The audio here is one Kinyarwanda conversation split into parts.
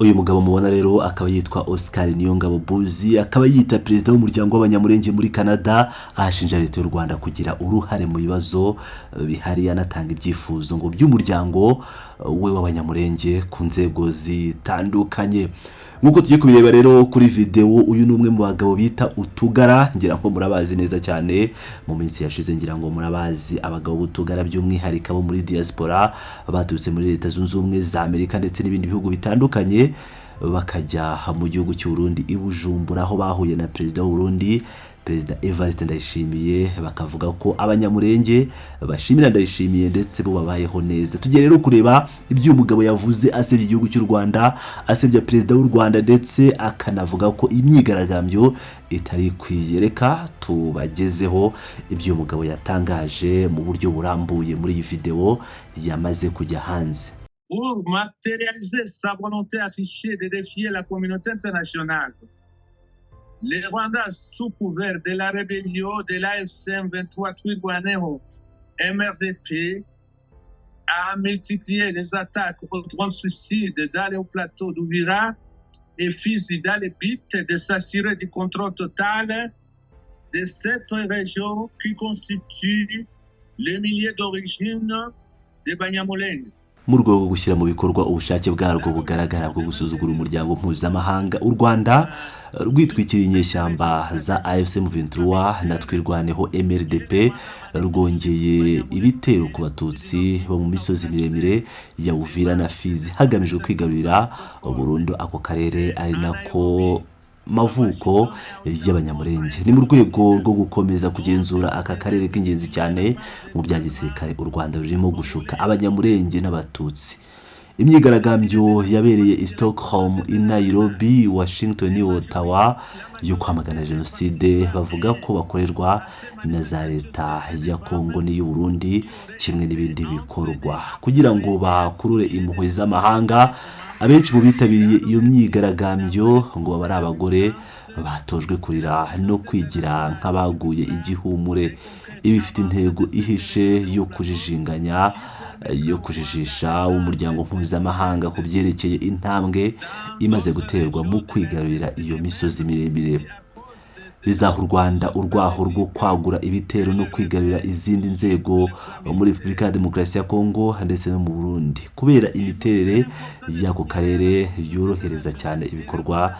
uyu mugabo mubona rero akaba yitwa Oscar Niyongabo Buzi, akaba yita perezida w'umuryango w'abanyamurenge muri Canada, ahashinja leta y'u Rwanda kugira uruhare mu bibazo bihari, anatanga ibyifuzo ngo by'umuryango we w'abanyamurenge ku nzego zitandukanye. Nkuko tugiye kubireba rero kuri video, uyu ni umwe mu bagabo bita utugara, ngira ngo murabazi neza cyane mu minsi yashize, ngira ngo murabazi abagabo b'utugara by'umwihariko bo muri diaspora baturutse muri leta zunze ubumwe za Amerika ndetse n'ibindi bihugu bitandukanye, bakajya mu gihugu cy'u Burundi i Bujumbura, aho bahuye na perezida w'u Burundi, perezida Evariste Ndayishimiye, bakavuga ko abanyamurenge bashimira Ndayishimiye ndetse bo babayeho neza. Tugiye rero kureba ibyo umugabo yavuze asebya igihugu cy'u Rwanda, asebya perezida w'u Rwanda, ndetse akanavuga ko imyigaragambyo itari kwiyereka. Tubagezeho ibyo umugabo yatangaje mu buryo burambuye muri iyi video yamaze kujya hanze. Pour matérialiser sa volonté affichée de défier la communauté internationale, le Rwanda, sous couvert de la rébellion de l'AFC 23 Twirwaneho MRDP, a multiplié les attaques aux drones suicides dans le plateau d'Uvira et fusillé dans le but de s'assurer du contrôle total de cette région qui constitue le milieu d'origine des Banyamulenge. Mu rwego rwo gushyira mu bikorwa ubushake bwarwo bugaragara bwo gusuzugura umuryango mpuzamahanga, u Rwanda rwitwikira inyeshyamba za AFC 23 na Twirwaneho MRDP rwongeye ibitero ku batutsi bo mu misozi miremire ya Uvira na Fizi, hagamijwe kwigarurira burundu ako karere ari nako mavuko y'abanyamurenge. Ni mu rwego rwo gukomeza kugenzura aka karere k'ingenzi cyane mu bya gisirikare, u Rwanda rurimo gushuka abanyamurenge n'abatutsi. Imyigaragambyo yabereye i Stockholm, i Nairobi, Washington, Ottawa yo kwamagana jenoside bavuga ko bakorerwa na za leta ya Kongo n'iy'u Burundi, kimwe n'ibindi bikorwa kugira ngo bakurure impuhwe z'amahanga. Abenshi mu bitabiriye iyo myigaragambyo ngo baba ari abagore batojwe kurira no kwigira nk'abaguye igihumure. Ibi bifite intego ihishe yo kujijinganya, yo kujijisha umuryango mpuzamahanga ku byerekeye intambwe imaze guterwa mu kwigarurira iyo misozi miremire. Bizaha u Rwanda urwaho rwo kwagura ibitero no kwigarurira izindi nzego muri Repubulika ya Demokarasi ya Kongo ndetse no mu Burundi, kubera imiterere y'ako karere yorohereza cyane ibikorwa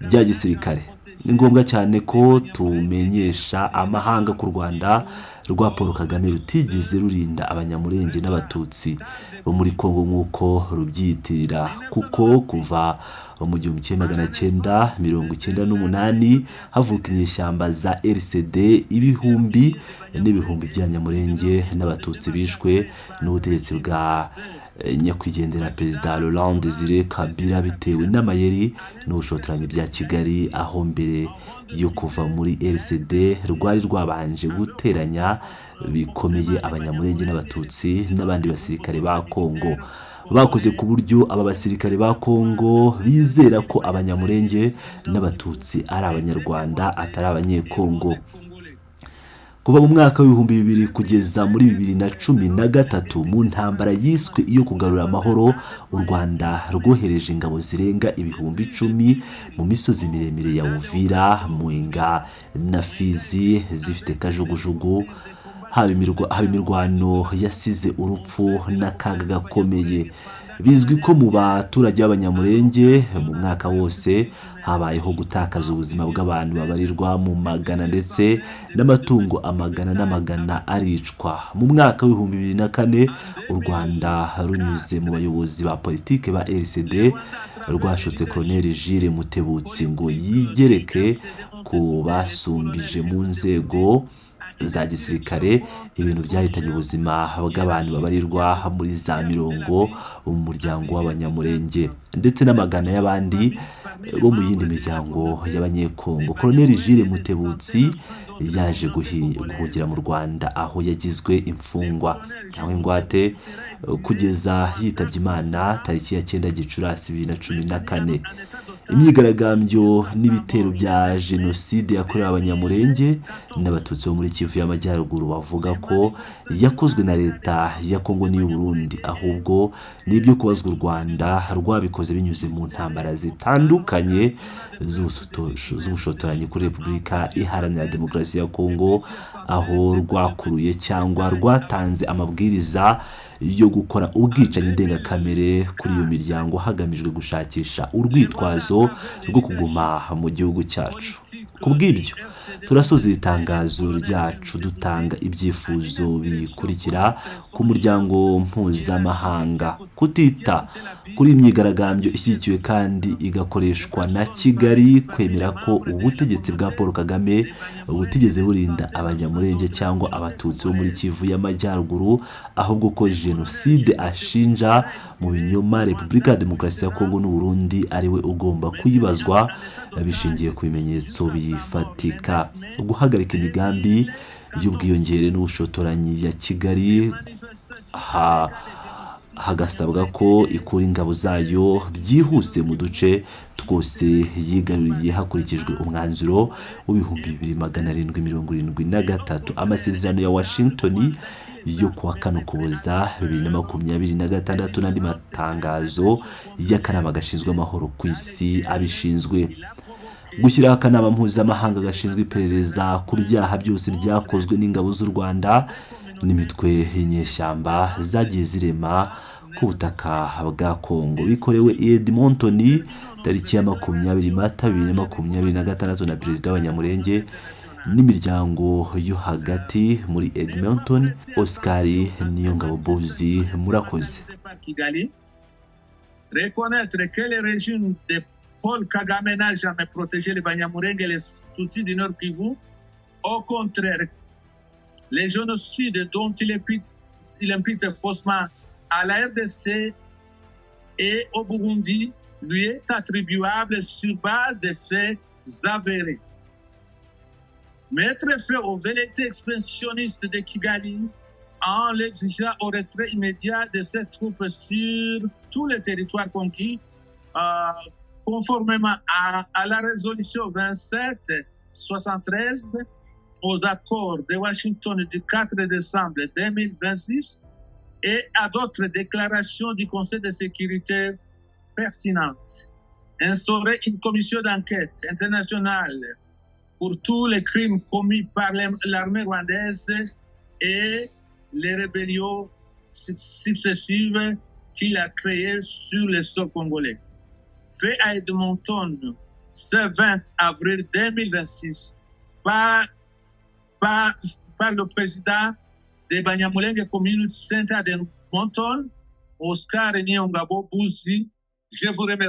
bya gisirikare. Ni ngombwa cyane ko tumenyesha amahanga ku Rwanda rwa Paul Kagame rutigeze rurinda abanyamurenge n'abatutsi bo muri Kongo nk'uko rubyitirira, kuko kuva mu 1998 havuka inyeshyamba za RCD ibihumbi n'ibihumbi by'abanyamurenge n'abatutsi bishwe n'ubutegetsi bwa nyakwigendera perezida Laurent Désiré Kabila bitewe n'amayeri n'ubushotoranyi bya Kigali, aho mbere yo kuva muri RCD rwari rwabanje guteranya bikomeye abanyamurenge n'abatutsi n'abandi basirikare ba Kongo. Bakoze ku buryo aba basirikare ba Kongo bizera ko abanyamurenge n'abatutsi ari abanyarwanda atari abanyekongo. Kuva mu mwaka w'ibihumbi 2000 kugeza muri 2013 mu ntambara yiswe iyo kugarura amahoro, u Rwanda rwohereje ingabo zirenga ibihumbi 10 mu misozi miremire ya Uvira, Mwenga na Fizi zifite kajugujugu, haba imirwano yasize urupfu n'akaga gakomeye. Bizwi ko mu baturage b'abanyamurenge mu mwaka wose habayeho gutakaza ubuzima bw'abantu babarirwa mu magana ndetse n'amatungo amagana n'amagana aricwa. Mu mwaka w'ibihumbi 2004 u Rwanda runyuze mu bayobozi ba politike ba RCD rwashotse Colonel Jules Mutebutsi ngo yigereke ku basumbije mu nzego za gisirikare, ibintu byahitanye ubuzima bw'abantu babarirwa muri za mirongo mu muryango w'abanyamurenge ndetse n'amagana y'abandi bo mu yindi miryango y'abanyekongo. Colonel Jules Mutebutsi yaje guhungira mu Rwanda, aho yagizwe imfungwa cyangwa ingwate kugeza yitabye Imana tariki ya 9 Gicurasi 2014. imyigaragambyo n'ibitero bya jenoside yakorewe abanyamurenge n'abatutsi bo muri Kivu y'Amajyaruguru bavuga ko yakozwe na leta ya Kongo n'iy'u Burundi, ahubwo n'ibyo kubazwa u Rwanda rwabikoze binyuze mu ntambara zitandukanye z'ubushotoranyi kuri Repubulika Iharanira Demokarasi ya Kongo, aho rwakuruye cyangwa rwatanze amabwiriza yo gukora ubwicanyi ndengakamere kuri iyo miryango hagamijwe gushakisha urwitwazo rwo kuguma mu gihugu cyacu. Ku bw'ibyo turasoza iri tangazo ryacu dutanga ibyifuzo bikurikira ku muryango mpuzamahanga: kutita kuri imyigaragambyo ishyigikiwe kandi igakoreshwa na Kigali, kwemera ko ubutegetsi bwa Paul Kagame butigeze burinda abanyamurenge cyangwa abatutsi bo muri Kivu y'Amajyaruguru, ahubwo ko jenoside ashinja mu binyoma Repubulika ya Demokarasi ya Kongo n'u Burundi ariwe ugomba kuyibazwa bishingiye ku bimenyetso bifatika. Guhagarika imigambi y'ubwiyongere n'ubushotoranyi ya Kigali, hagasabwa ko ikura ingabo zayo byihuse mu duce twose yigaruriye hakurikijwe umwanzuro w'1773, amasezerano ya Washington yo kuwa 4 Ukuboza 2026 n'andi matangazo y'akanama gashinzwe amahoro ku isi abishinzwe. Gushyiraho akanama mpuzamahanga gashinzwe iperereza ku byaha byose byakozwe n'ingabo z'u Rwanda n'imitwe y'inyeshyamba zagiye zirema ku butaka bwa Kongo, bikorewe i Edmonton tariki ya 20 Mata 2026 na perezida w'Abanyamurenge n'imiryango yo hagati muri Edmonton, Oscar Niyongabo Bozi. Murakoze. Reconnaître que le régime de Paul Kagame n'a jamais protégé les Banyamulenge et les Tutsis du Nord Kivu. Au contraire, les génocides dont il impute faussement à la RDC et au Burundi lui est attribuable sur base de faits avérés. Mettre fin aux velléités expansionnistes de Kigali en l'exigeant au retrait immédiat de ses troupes sur tous les territoires conquis, conformément à la résolution 2773 aux accords de Washington du 4 décembre 2026 et à d'autres déclarations du Conseil de sécurité pertinentes. Instaurer une commission d'enquête internationale pour tous les crimes commis par l'armée rwandaise et les rébellions successives qu'il a créées sur le sol congolais. Fait à Edmonton ce 20 avril 2026 par le président de Banyamulenge Community Center d'Edmonton, Oscar Niyongabo Bozi. Je vous remercie.